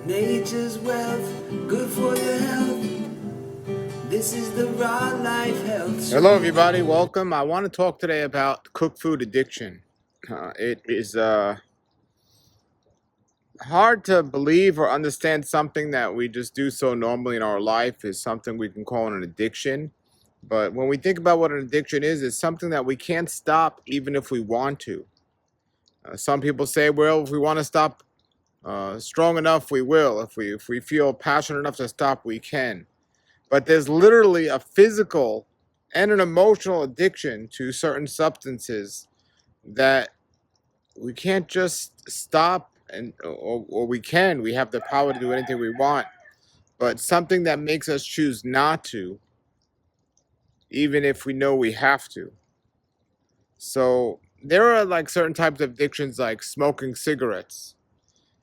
Nature's wealth, good for your health. This is the Raw Life Health Show. Hello, everybody. Welcome. I want to talk today about cooked food addiction. It is hard to believe or understand something that we just do so normally in our life is something we can call an addiction. But when we think about what an addiction is, it's something that we can't stop even if we want to. Some people say, well, if we want to stop strong enough, we will. If we feel passionate enough to stop, we can. But there's literally a physical and an emotional addiction to certain substances that we can't just stop, or we have the power to do anything we want, but something that makes us choose not to, even if we know we have to. So there are like certain types of addictions, like smoking cigarettes.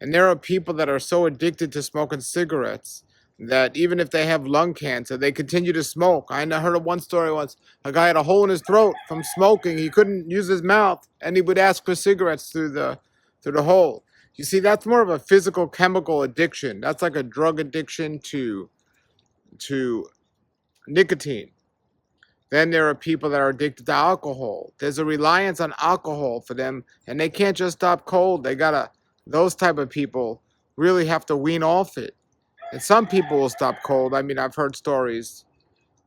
And there are people that are so addicted to smoking cigarettes that even if they have lung cancer, they continue to smoke. I heard of one story once. A guy had a hole in his throat from smoking. He couldn't use his mouth, and he would ask for cigarettes through the hole. You see, that's more of a physical chemical addiction. That's like a drug addiction to nicotine. Then there are people that are addicted to alcohol. There's a reliance on alcohol for them, and they can't just stop cold. Those type of people really have to wean off it. And some people will stop cold. I mean, I've heard stories.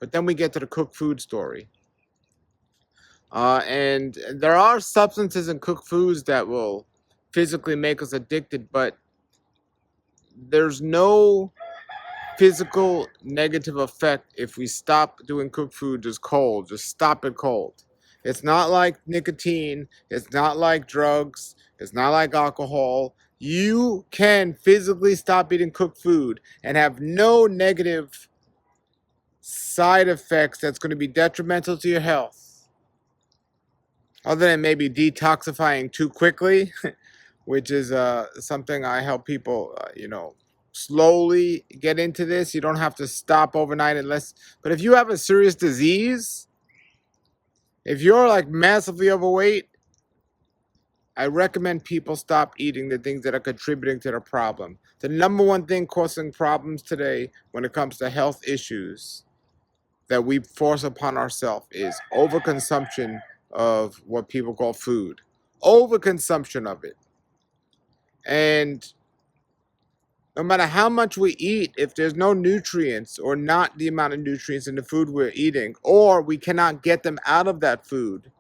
But then we get to the cooked food story. And there are substances in cooked foods that will physically make us addicted, but there's no physical negative effect if we stop doing cooked food just cold. Just stop it cold. It's not like nicotine. It's not like drugs. It's not like alcohol. You can physically stop eating cooked food and have no negative side effects that's going to be detrimental to your health, other than maybe detoxifying too quickly, which is something I help people, slowly get into this. You don't have to stop overnight but if you have a serious disease, if you're like massively overweight, I recommend people stop eating the things that are contributing to the problem. The number one thing causing problems today when it comes to health issues that we force upon ourselves is overconsumption of what people call food. Overconsumption of it. And no matter how much we eat, if there's no nutrients or not the amount of nutrients in the food we're eating, or we cannot get them out of that food,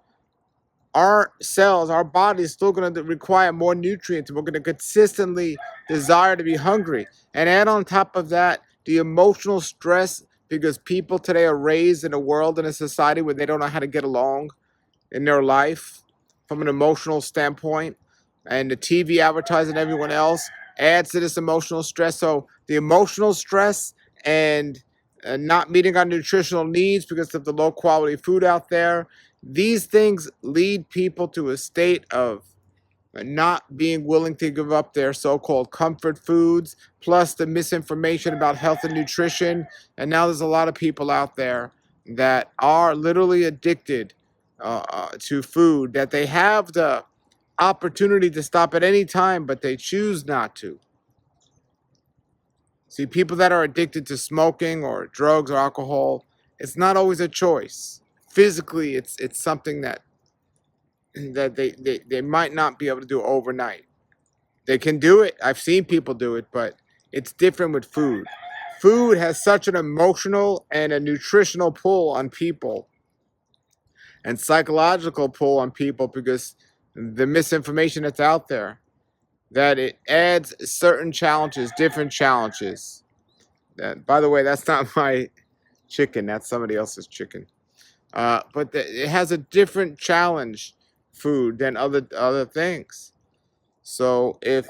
our cells, our body is still going to require more nutrients. We're going to consistently desire to be hungry. And add on top of that, the emotional stress, because people today are raised in a world, in a society where they don't know how to get along in their life from an emotional standpoint. And the TV advertising everyone else adds to this emotional stress. So the emotional stress and not meeting our nutritional needs because of the low quality food out there, these things lead people to a state of not being willing to give up their so-called comfort foods, plus the misinformation about health and nutrition. And now there's a lot of people out there that are literally addicted to food, that they have the opportunity to stop at any time, but they choose not to. See, people that are addicted to smoking or drugs or alcohol, it's not always a choice. Physically, it's something that they might not be able to do overnight. They can do it. I've seen people do it, but it's different with food. Food has such an emotional and a nutritional pull on people and psychological pull on people because the misinformation that's out there, that it adds certain challenges, different challenges. By the way, that's not my chicken. That's somebody else's chicken. But it has a different challenge food than other things. So if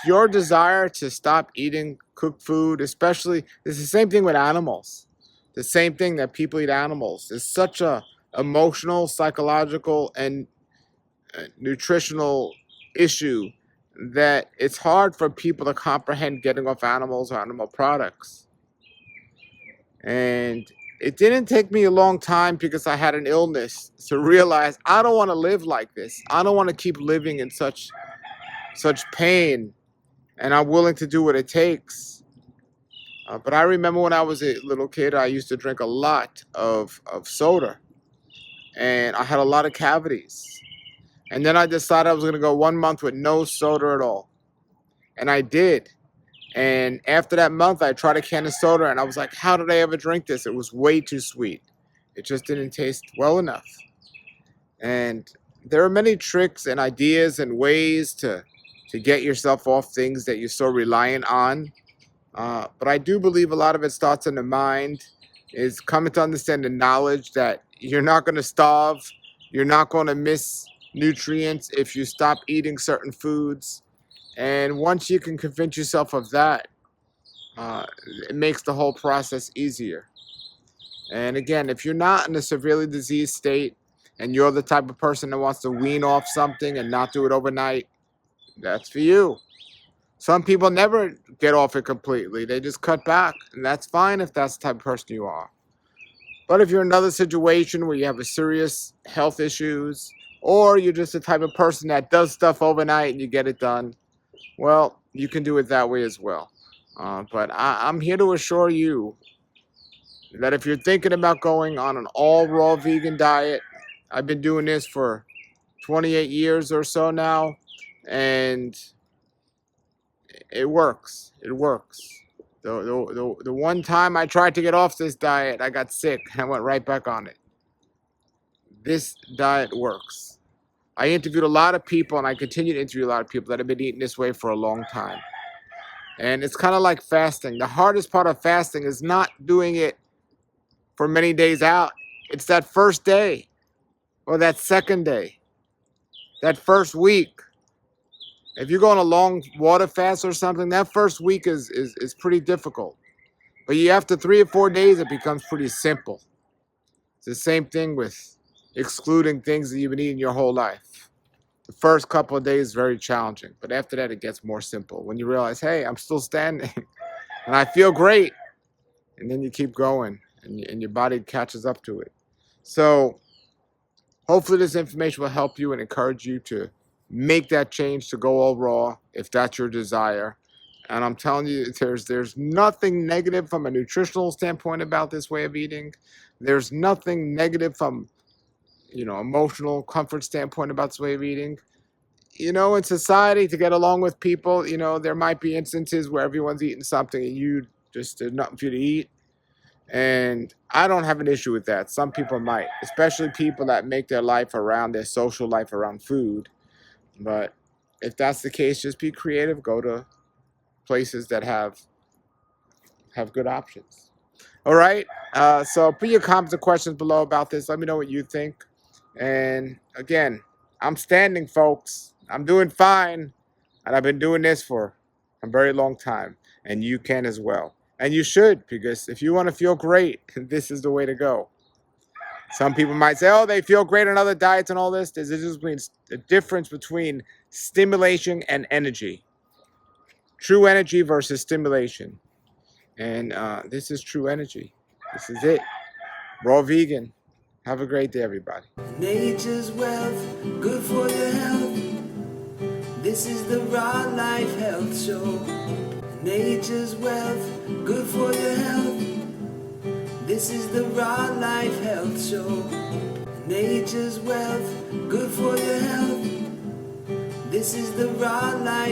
your desire to stop eating cooked food, especially, it's the same thing with animals. The same thing that people eat animals. It's such a emotional, psychological, and nutritional issue that it's hard for people to comprehend getting off animals or animal products. And it didn't take me a long time because I had an illness to realize I don't want to live like this. I don't want to keep living in such pain and I'm willing to do what it takes. But I remember when I was a little kid, I used to drink a lot of soda, and I had a lot of cavities. And then I decided I was going to go 1 month with no soda at all. And I did. And after that month, I tried a can of soda, and I was like, how did I ever drink this? It was way too sweet. It just didn't taste well enough. And there are many tricks and ideas and ways to get yourself off things that you're so reliant on. But I do believe a lot of it starts in the mind, is coming to understand the knowledge that you're not going to starve, you're not going to miss nutrients if you stop eating certain foods. And once you can convince yourself of that, uh, it makes the whole process easier. And again, if you're not in a severely diseased state and you're the type of person that wants to wean off something and not do it overnight, that's for you. Some people never get off it completely. They just cut back, and that's fine if that's the type of person you are. But if you're in another situation where you have a serious health issues, or you're just the type of person that does stuff overnight and you get it done, well, you can do it that way as well. But I'm here to assure you that if you're thinking about going on an all raw vegan diet, I've been doing this for 28 years or so now, and it works. It works. The one time I tried to get off this diet, I got sick and I went right back on it. This diet works. I interviewed a lot of people, and I continue to interview a lot of people that have been eating this way for a long time. And it's kind of like fasting. The hardest part of fasting is not doing it for many days out. It's that first day, or that second day, that first week. If you go on a long water fast or something, that first week is pretty difficult. But after 3 or 4 days, it becomes pretty simple. It's the same thing with excluding things that you've been eating your whole life. The first couple of days is very challenging, but after that, it gets more simple. When you realize, hey, I'm still standing and I feel great. And then you keep going, and your body catches up to it. So hopefully this information will help you and encourage you to make that change to go all raw if that's your desire. And I'm telling you, there's nothing negative from a nutritional standpoint about this way of eating. There's nothing negative from emotional comfort standpoint about this way of eating. In society, to get along with people, there might be instances where everyone's eating something and there's nothing for you to eat. And I don't have an issue with that. Some people might, especially people that make their social life around food. But if that's the case, just be creative. Go to places that have good options. All right. So put your comments and questions below about this. Let me know what you think. And again, I'm standing, folks. I'm doing fine. And I've been doing this for a very long time. And you can as well. And you should, because if you want to feel great, this is the way to go. Some people might say, oh, they feel great on other diets and all this. There's a difference between stimulation and energy. True energy versus stimulation. And this is true energy. This is it. Raw vegan. Have a great day, everybody. Nature's wealth, good for your health. This is the Raw Life Health Show. Nature's wealth, good for your health. This is the Raw Life Health Show. Nature's wealth, good for your health. This is the Raw Life.